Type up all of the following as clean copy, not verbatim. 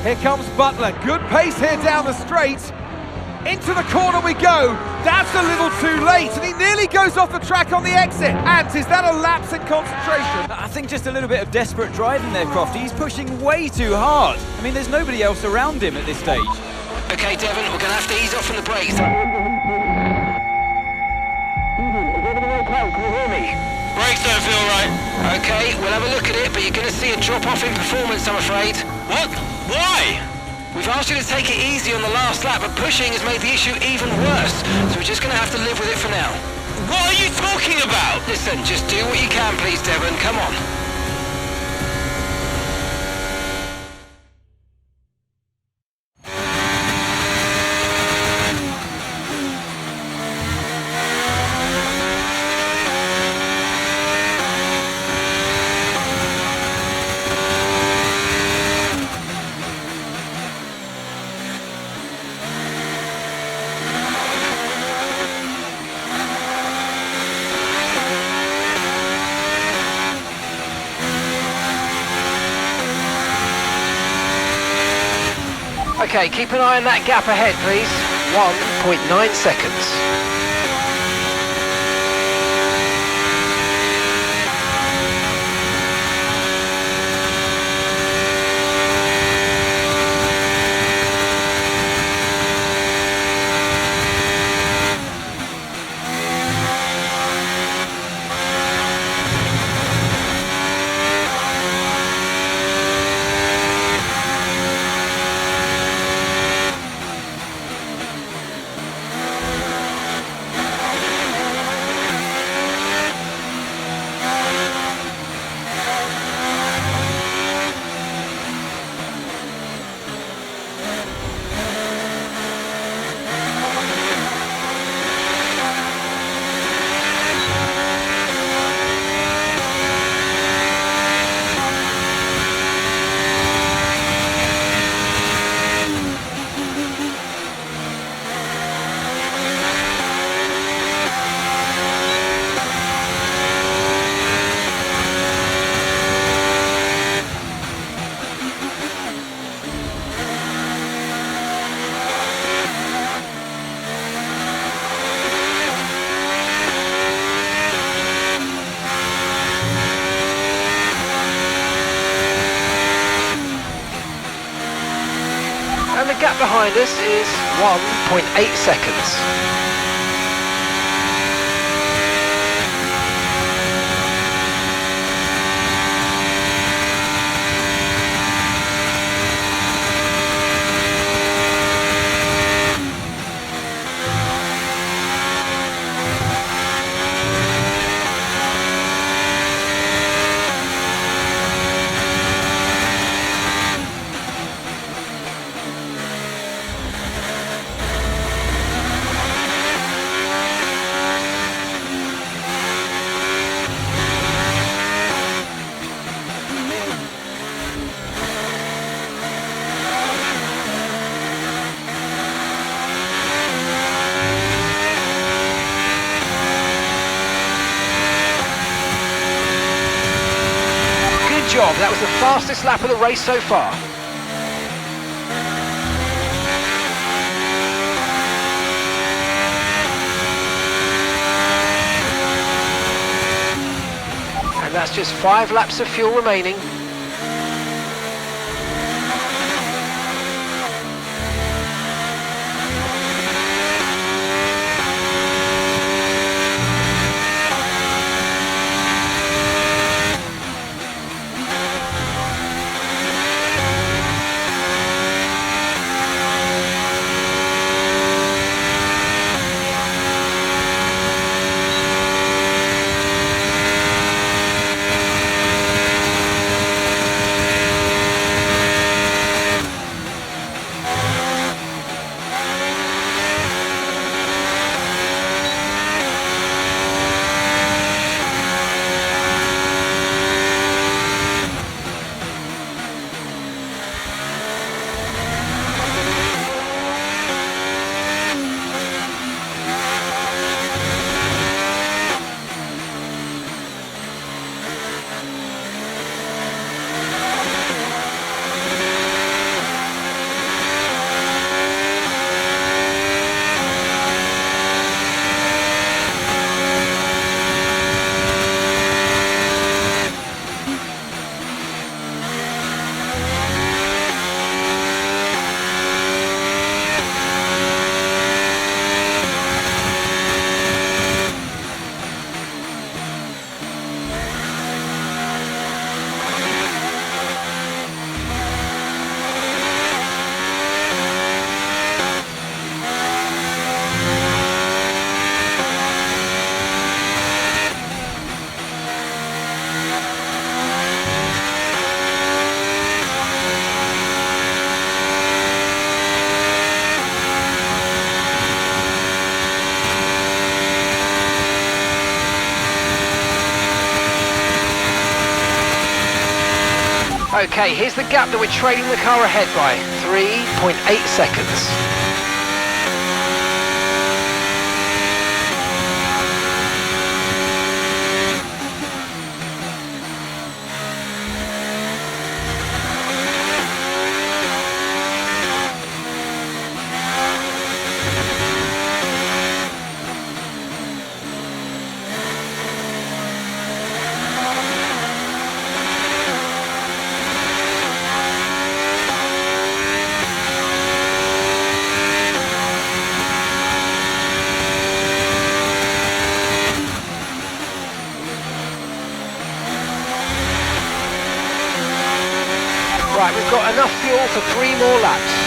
Here comes Butler, good pace here down the straight. Into the corner we go, that's a little too late, and he nearly goes off the track on the exit. Ant, is that a lapse in concentration? I think just a little bit of desperate driving there, Crofty. He's pushing way too hard. I mean, there's nobody else around him at this stage. Okay, Devon, we're going to have to ease off from the brakes. Can you hear me? Brakes don't feel right. Okay, we'll have a look at it, but you're going to see a drop-off in performance, I'm afraid. What? Why? We've asked you to take it easy on the last lap, but pushing has made the issue even worse, so we're just going to have to live with it for now. What are you talking about? Listen, just do what you can, please, Devon. Come on. Okay, keep an eye on that gap ahead, please. 1.9 seconds. And the gap behind us is 1.8 seconds. Job. That was the fastest lap of the race so far. And that's just 5 laps of fuel remaining. Okay, here's the gap that we're trailing the car ahead by, 3.8 seconds. Right, we've got enough fuel for 3 more laps.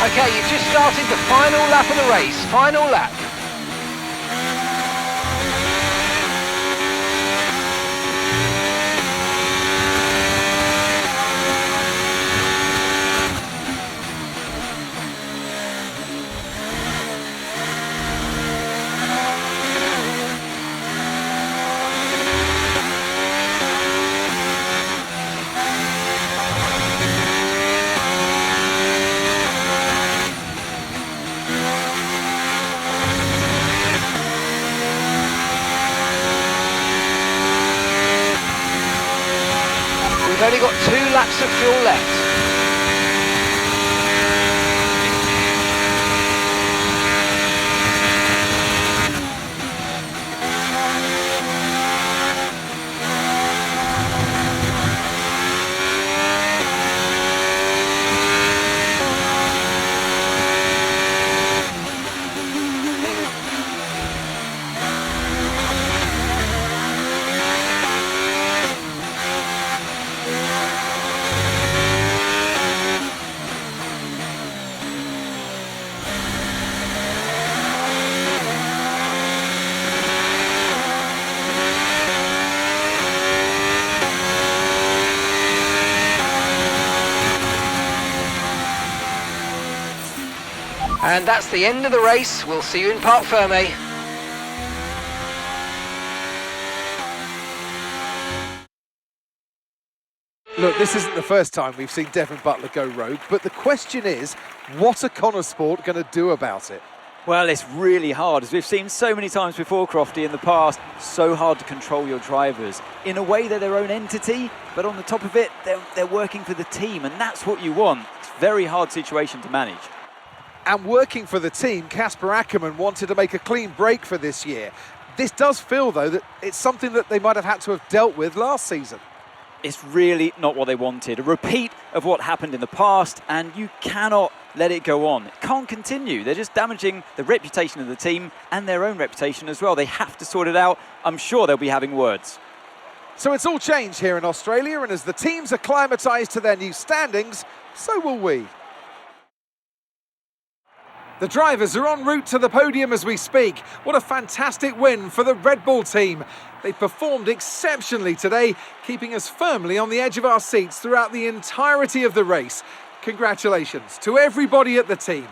Okay, you've just started the final lap of the race. Final lap. We've only got 2 laps of fuel left. And that's the end of the race. We'll see you in Parc Fermé. Look, this isn't the first time we've seen Devin Butler go rogue, but the question is, what are Connor Sport going to do about it? Well, it's really hard, as we've seen so many times before, Crofty, in the past. So hard to control your drivers. In a way, they're their own entity, but on the top of it, they're working for the team, and that's what you want. It's a very hard situation to manage. And working for the team, Kasper Ackerman wanted to make a clean break for this year. This does feel, though, that it's something that they might have had to have dealt with last season. It's really not what they wanted. A repeat of what happened in the past, and you cannot let it go on. It can't continue. They're just damaging the reputation of the team and their own reputation as well. They have to sort it out. I'm sure they'll be having words. So it's all changed here in Australia, and as the teams acclimatised to their new standings, so will we. The drivers are en route to the podium as we speak. What a fantastic win for the Red Bull team. They performed exceptionally today, keeping us firmly on the edge of our seats throughout the entirety of the race. Congratulations to everybody at the team.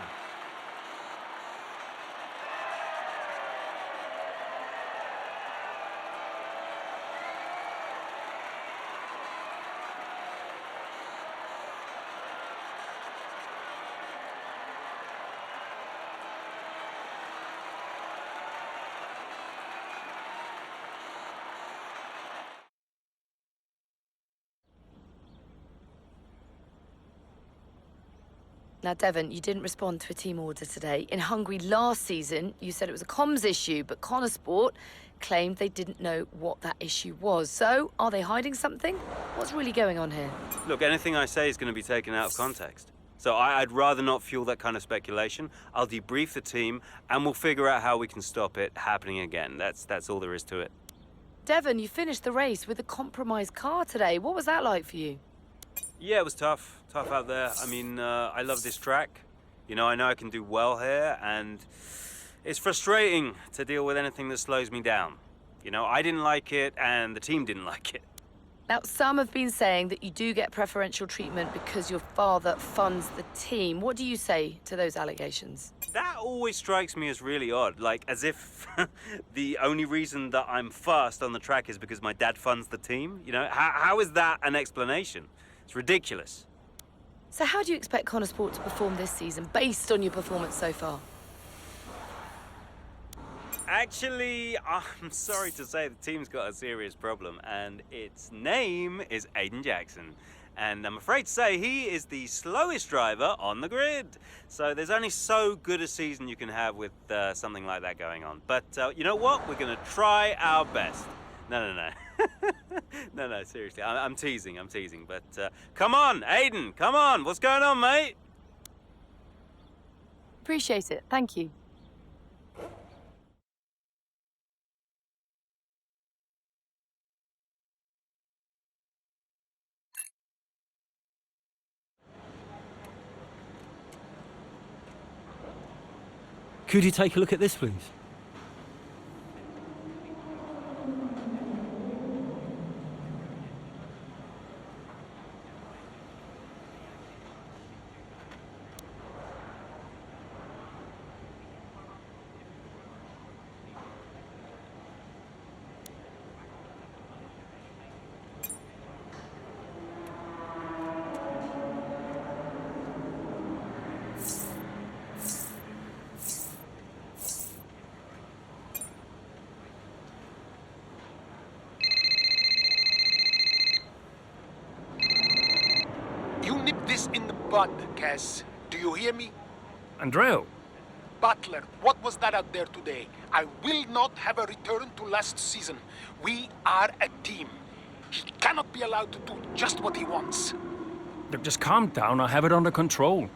Now, Devon, you didn't respond to a team order today. In Hungary last season, you said it was a comms issue, but Connor Sport claimed they didn't know what that issue was. So, are they hiding something? What's really going on here? Look, anything I say is going to be taken out of context. So I'd rather not fuel that kind of speculation. I'll debrief the team, and we'll figure out how we can stop it happening again. That's all there is to it. Devon, you finished the race with a compromised car today. What was that like for you? Yeah, it was tough. Tough out there. I mean, I love this track. You know I can do well here, and it's frustrating to deal with anything that slows me down. You know, I didn't like it, and the team didn't like it. Now, some have been saying that you do get preferential treatment because your father funds the team. What do you say to those allegations? That always strikes me as really odd, like as if the only reason that I'm fast on the track is because my dad funds the team. You know, how is that an explanation? It's ridiculous. So how do you expect Connor Sport to perform this season based on your performance so far? Actually, I'm sorry to say the team's got a serious problem, and its name is Aiden Jackson. And I'm afraid to say he is the slowest driver on the grid. So there's only so good a season you can have with something like that going on. But you know what? We're going to try our best. No. No, seriously. I'm teasing. But come on, Aiden, come on. What's going on, mate? Appreciate it. Thank you. Could you take a look at this, please? You nip this in the bud, Cass. Do you hear me? Andreo, Butler, what was that out there today? I will not have a return to last season. We are a team. He cannot be allowed to do just what he wants. look, just calm down. I have it under control.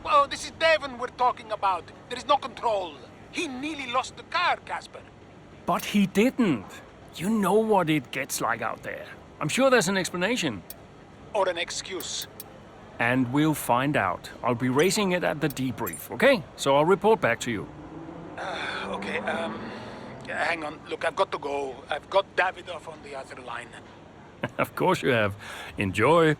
Well, this is Devon we're talking about. There is no control. He nearly lost the car, Casper. But he didn't. You know what it gets like out there. I'm sure there's an explanation. Or an excuse. And we'll find out. I'll be racing it at the debrief, okay? So I'll report back to you. Okay, hang on. Look, I've got to go. I've got Davidoff on the other line. Of course you have. Enjoy.